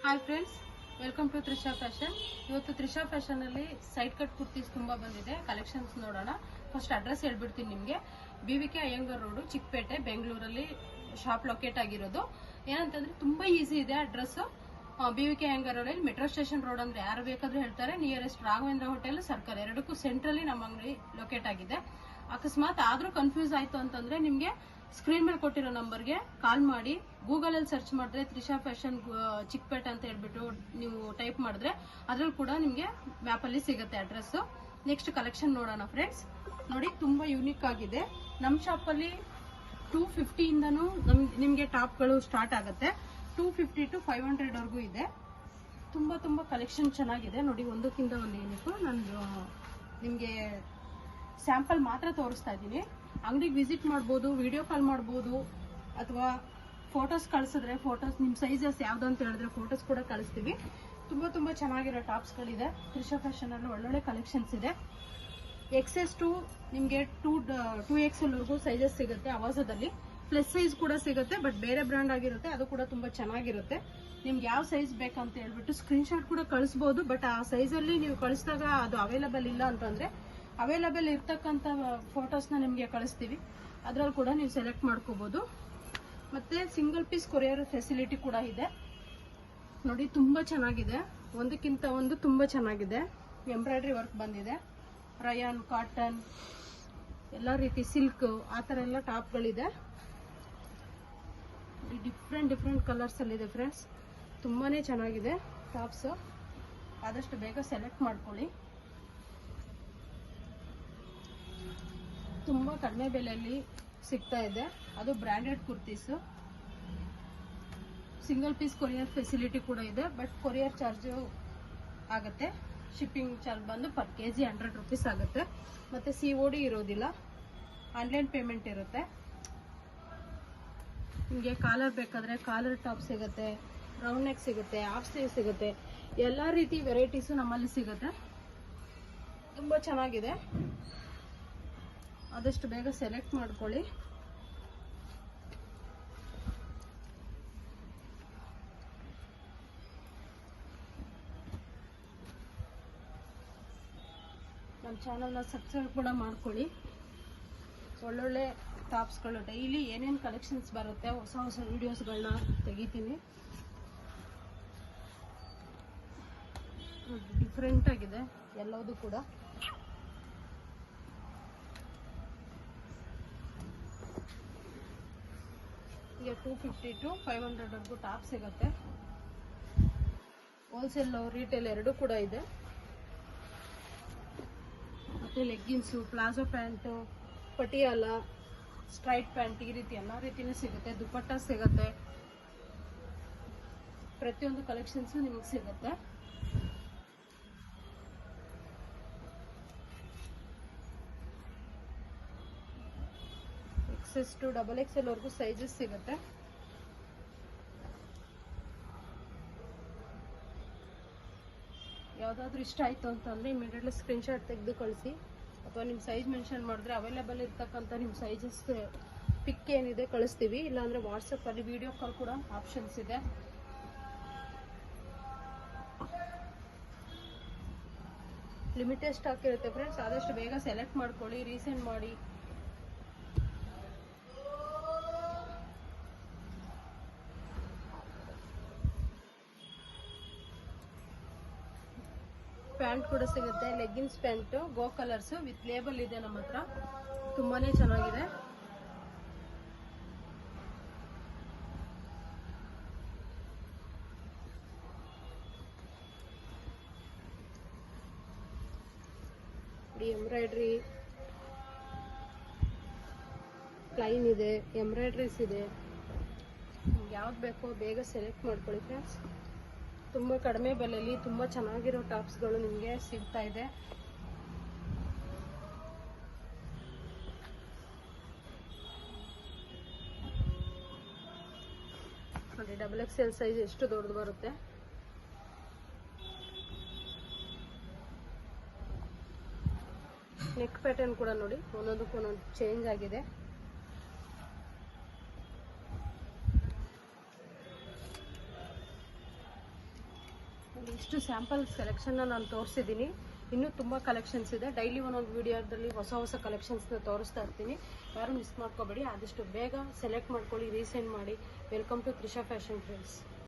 Hi friends, welcome to Trisha fashion. ಇವತ್ತು Trisha fashion ಅಲ್ಲಿ side cut kurtis ತುಂಬಾ ಬಂದಿದೆ. ಕಲೆಕ್ಷನ್ಸ್ ನೋಡೋಣ. ಫಸ್ಟ್ ಅಡ್ರೆಸ್ ಹೇಳ್ಬಿಡ್ತೀನಿ ನಿಮಗೆ. BVK ಅಯ್ಯಂಗಾರ್ ರೋಡ್, ಚಿಕ್ಕಪೇಟೆ, ಬೆಂಗಳೂರಲ್ಲಿ ಶಾಪ್ ಲೊಕೇಟ್ ಆಗಿರೋದು. ಏನಂತಂದ್ರೆ ತುಂಬಾ ಈಸಿ ಇದೆ ಅಡ್ರೆಸ್. BVK ಅಯ್ಯಂಗಾರ್ ರೋಡ್ ಅಲ್ಲಿ ಮೆಟ್ರೋ ಸ್ಟೇಷನ್ ರೋಡ್ ಅಂದ್ರೆ ಯಾರು ಬೇಕಾದ್ರೂ ಹೇಳ್ತಾರೆ. ನಿಯರೆಸ್ಟ್ ರಾಘವೇಂದ್ರ ಹೋಟೆಲ್, ಸರ್ಕಲ್ ಎರಡಕ್ಕೂ ಸೆಂಟ್ರಲ್ಲಿ ನಮ್ಮ ಅಂಗಡಿ ಲೊಕೇಟ್ ಆಗಿದೆ. ಅಕಸ್ಮಾತ್ ಆದ್ರೂ ಕನ್ಫ್ಯೂಸ್ ಆಯ್ತು ಅಂತಂದ್ರೆ ನಿಮ್ಗೆ ಸ್ಕ್ರೀನ್ ಮೇಲೆ ಕೊಟ್ಟಿರೋ ನಂಬರ್ಗೆ ಕಾಲ್ ಮಾಡಿ. ಗೂಗಲ್ ಅಲ್ಲಿ ಸರ್ಚ್ ಮಾಡಿದ್ರೆ ತ್ರಿಷಾ ಫ್ಯಾಷನ್ ಚಿಕ್ಕಪೇಟೆ ಅಂತ ಹೇಳ್ಬಿಟ್ಟು ನೀವು ಟೈಪ್ ಮಾಡಿದ್ರೆ ಅದ್ರಲ್ಲಿ ಕೂಡ ನಿಮ್ಗೆ ಮ್ಯಾಪ್ ಅಲ್ಲಿ ಸಿಗುತ್ತೆ ಅಡ್ರೆಸ್. ನೆಕ್ಸ್ಟ್ ಕಲೆಕ್ಷನ್ ನೋಡೋಣ ಫ್ರೆಂಡ್ಸ್. ನೋಡಿ, ತುಂಬಾ ಯೂನಿಕ್ ಆಗಿದೆ. ನಮ್ಮ ಶಾಪ್ ಅಲ್ಲಿ 250 ಇಂದನೂ ನಿಮ್ಗೆ ಟಾಪ್ಗಳು ಸ್ಟಾರ್ಟ್ ಆಗುತ್ತೆ. 250 to 500 ವರೆಗೂ ಇದೆ. ತುಂಬಾ ಕಲೆಕ್ಷನ್ ಚೆನ್ನಾಗಿದೆ. ನೋಡಿ, ಒಂದಕ್ಕಿಂತ ಒಂದು ಯೂನಿಕ್. ನಾನು ನಿಮ್ಗೆ ಸ್ಯಾಂಪಲ್ ಮಾತ್ರ ತೋರಿಸ್ತಾ ಇದ್ದೀನಿ. ಅಂಗಡಿಗೆ ವಿಸಿಟ್ ಮಾಡ್ಬೋದು, ವಿಡಿಯೋ ಕಾಲ್ ಮಾಡ್ಬೋದು, ಅಥವಾ ಫೋಟೋಸ್ ಕಳಿಸಿದ್ರೆ ಫೋಟೋಸ್ ನಿಮ್ಮ ಸೈಜಸ್ ಯಾವ್ದು ಅಂತ ಹೇಳಿದ್ರೆ ಫೋಟೋಸ್ ಕೂಡ ಕಳಿಸ್ತೀವಿ. ತುಂಬಾ ಚೆನ್ನಾಗಿರೋ ಟಾಪ್ಸ್ಗಳಿದೆ. ತ್ರಿಷಾ ಫ್ಯಾಷನ್ ಅಲ್ಲಿ ಒಳ್ಳೊಳ್ಳೆ ಕಲೆಕ್ಷನ್ಸ್ ಇದೆ. XS ಟು ನಿಮಗೆ 2XL ವರೆಗೂ ಸೈಜಸ್ ಸಿಗುತ್ತೆ. ಅವಾಜದಲ್ಲಿ ಪ್ಲಸ್ ಸೈಜ್ ಕೂಡ ಸಿಗುತ್ತೆ, ಬಟ್ ಬೇರೆ ಬ್ರ್ಯಾಂಡ್ ಆಗಿರುತ್ತೆ. ಅದು ಕೂಡ ತುಂಬಾ ಚೆನ್ನಾಗಿರುತ್ತೆ. ನಿಮ್ಗೆ ಯಾವ ಸೈಜ್ ಬೇಕಂತ ಹೇಳ್ಬಿಟ್ಟು ಸ್ಕ್ರೀನ್ ಶಾಟ್ ಕೂಡ ಕಳಿಸ್ಬೋದು. ಬಟ್ ಆ ಸೈಜಲ್ಲಿ ನೀವು ಕಳಿಸಿದಾಗ ಅದು ಅವೈಲಬಲ್ ಇಲ್ಲ ಅಂತಂದ್ರೆ ಅವೈಲಬಲ್ ಇರ್ತಕ್ಕಂಥ ಫೋಟೋಸ್ನ ನಿಮಗೆ ಕಳಿಸ್ತೀವಿ. ಅದ್ರಲ್ಲಿ ಕೂಡ ನೀವು ಸೆಲೆಕ್ಟ್ ಮಾಡ್ಕೋಬಹುದು. ಮತ್ತೆ ಸಿಂಗಲ್ ಪೀಸ್ ಕೊರಿಯರ್ ಫೆಸಿಲಿಟಿ ಕೂಡ ಇದೆ. ನೋಡಿ, ತುಂಬಾ ಚೆನ್ನಾಗಿದೆ. ಒಂದಕ್ಕಿಂತ ಒಂದು ತುಂಬಾ ಚೆನ್ನಾಗಿದೆ. ಎಂಬ್ರಾಯ್ಡ್ರಿ ವರ್ಕ್ ಬಂದಿದೆ. ರಯಾನ್, ಕಾಟನ್, ಎಲ್ಲ ರೀತಿ ಸಿಲ್ಕ್, ಆ ಥರ ಎಲ್ಲ ಟಾಪ್ಗಳಿದೆ. ಡಿಫ್ರೆಂಟ್ ಕಲರ್ಸ್ ಅಲ್ಲಿ ಇದೆ ಫ್ರೆಂಡ್ಸ್. ತುಂಬಾನೇ ಚೆನ್ನಾಗಿದೆ ಟಾಪ್ಸ್. ಆದಷ್ಟು ಬೇಗ ಸೆಲೆಕ್ಟ್ ಮಾಡ್ಕೊಳ್ಳಿ. ತುಂಬಾ ಕಡಿಮೆ ಬೆಲೆಯಲ್ಲಿ ಸಿಗ್ತಾ ಇದೆ. ಅದು branded kurtis. Single piece courier facility ಕೂಡ ಇದೆ, ಬಟ್ ಕೊರಿಯರ್ ಚಾರ್ಜ್ ಆಗುತ್ತೆ. ಶಿಪ್ಪಿಂಗ್ ಚಾರ್ಜ್ ಬಂದು ಪರ್ kg 100 ರೂಪೀಸ್ ಆಗುತ್ತೆ. ಮತ್ತೆ COD ಇರೋದಿಲ್ಲ, ಆನ್ಲೈನ್ ಪೇಮೆಂಟ್ ಇರುತ್ತೆ. ನಿಮಗೆ ಕಾಲರ್ ಬೇಕಾದ್ರೆ ಕಾಲರ್ ಟಾಪ್ ಸಿಗುತ್ತೆ, ರೌಂಡ್ ನೆಕ್ ಸಿಗುತ್ತೆ, ಹಾಫ್ ಸ್ಲೀವ್ ಸಿಗುತ್ತೆ. ಎಲ್ಲ ರೀತಿ ವೆರೈಟೀಸು ನಮ್ಮಲ್ಲಿ ಸಿಗುತ್ತೆ. ತುಂಬಾ ಚೆನ್ನಾಗಿದೆ. ಆದಷ್ಟು ಬೇಗ ಸೆಲೆಕ್ಟ್ ಮಾಡ್ಕೊಳ್ಳಿ. ನಮ್ಮ ಚಾನಲ್ನ ಸಬ್ಸ್ಕ್ರೈಬ್ ಕೂಡ ಮಾಡ್ಕೊಳ್ಳಿ. ಒಳ್ಳೊಳ್ಳೆ ಟಾಪ್ಸ್ಗಳು ಡೈಲಿ ಏನೇನು ಕಲೆಕ್ಷನ್ಸ್ ಬರುತ್ತೆ, ಹೊಸ ವಿಡಿಯೋಸ್ಗಳನ್ನ ತೆಗಿತೀನಿ. ಡಿಫ್ರೆಂಟ್ ಆಗಿದೆ ಎಲ್ಲದೂ ಕೂಡ. ಈಗ 250 to 500 ವರೆಗೂ ಟಾಪ್ ಸಿಗುತ್ತೆ. ಹೋಲ್ಸೇಲ್ ರೀಟೇಲ್ ಎರಡೂ ಕೂಡ ಇದೆ. ಮತ್ತೆ leggings, palazzo pant, Patiala, straight pant, ಈ ರೀತಿ ಎಲ್ಲ ರೀತಿನೂ ಸಿಗುತ್ತೆ. ದುಪಟ್ಟ ಸಿಗುತ್ತೆ. ಪ್ರತಿಯೊಂದು ಕಲೆಕ್ಷನ್ಸು ನಿಮಗೆ ಸಿಗುತ್ತೆ. XS to XXL ವರೆಗೂ ಸೈಜಸ್ ಸಿಗುತ್ತೆ. ಯಾವ್ದಾದ್ರು ಇಷ್ಟ ಆಯ್ತು ಅಂತಂದ್ರೆ ಇಮಿಡಿಯೇಟ್ಲಿ ಸ್ಕ್ರೀನ್ ಶಾಟ್ ತೆಗೆದು ಕಳಿಸಿ, ಅಥವಾ ನಿಮ್ಮ ಸೈಜ್ ಮೆನ್ಷನ್ ಮಾಡಿದ್ರೆ ಅವೈಲೇಬಲ್ ಇರ್ತಕ್ಕಂಥ ನಿಮ್ಮ ಸೈಜಸ್ ಪಿಕ್ ಏನಿದೆ ಕಳಿಸ್ತೀವಿ. ಇಲ್ಲಾಂದ್ರೆ ವಾಟ್ಸಪ್ ಅಲ್ಲಿ ವಿಡಿಯೋ ಕಾಲ್ ಕೂಡ ಆಪ್ಷನ್ಸ್ ಇದೆ. ಲಿಮಿಟೆಡ್ ಸ್ಟಾಕ್ ಇರುತ್ತೆ ಫ್ರೆಂಡ್ಸ್. ಆದಷ್ಟು ಬೇಗ ಸೆಲೆಕ್ಟ್ ಮಾಡ್ಕೊಳ್ಳಿ, ರೀಸೆಂಡ್ ಮಾಡಿ. ಪ್ಯಾಂಟ್ ಕೂಡ ಸಿಗುತ್ತೆ. Leggings pant, go colours with label ಇದೆ ನಮ್ಮ ಹತ್ರ. ತುಂಬಾನೇ ಚೆನ್ನಾಗಿದೆ. ಎಂಬ್ರಾಯ್ಡ್ರಿ ಪ್ಲೈನ್ ಇದೆ, ಎಂಬ್ರಾಯ್ಡ್ರೀಸ್ ಇದೆ. ಯಾವ್ದು ಬೇಕೋ ಬೇಗ ಸೆಲೆಕ್ಟ್ ಮಾಡ್ಕೊಳ್ಳಿ ಫ್ರೆಂಡ್ಸ್. ತುಂಬ ಕಡಿಮೆ ಬೆಲೆಯಲ್ಲಿ ತುಂಬ ಚೆನ್ನಾಗಿರೋ ಟಾಪ್ಸ್ಗಳು ನಿಮಗೆ ಸಿಗ್ತಾ ಇದೆ. ನೋಡಿ, XXL ಸೈಜ್ ಎಷ್ಟು ದೊಡ್ಡದು ಬರುತ್ತೆ. ನೆಕ್ ಪ್ಯಾಟರ್ನ್ ಕೂಡ ನೋಡಿ, ಒಂದೊಂದಕ್ಕೂ ಒಂದೊಂದು ಚೇಂಜ್ ಆಗಿದೆ. ಇಷ್ಟು ಸ್ಯಾಂಪಲ್ ಸೆಲೆಕ್ಷನ್ನ ನಾನು ತೋರಿಸಿದ್ದೀನಿ. ಇನ್ನೂ ತುಂಬ ಕಲೆಕ್ಷನ್ಸ್ ಇದೆ. ಡೈಲಿ ಒಂದೊಂದು ವಿಡಿಯೋದಲ್ಲಿ ಹೊಸ ಕಲೆಕ್ಷನ್ಸ್ನ ತೋರಿಸ್ತಾ ಇರ್ತೀನಿ. ಯಾರು ಮಿಸ್ ಮಾಡ್ಕೋಬೇಡಿ. ಆದಷ್ಟು ಬೇಗ ಸೆಲೆಕ್ಟ್ ಮಾಡ್ಕೊಳ್ಳಿ, ರೀಸೆಂಡ್ ಮಾಡಿ. Welcome to Trisha fashion friends.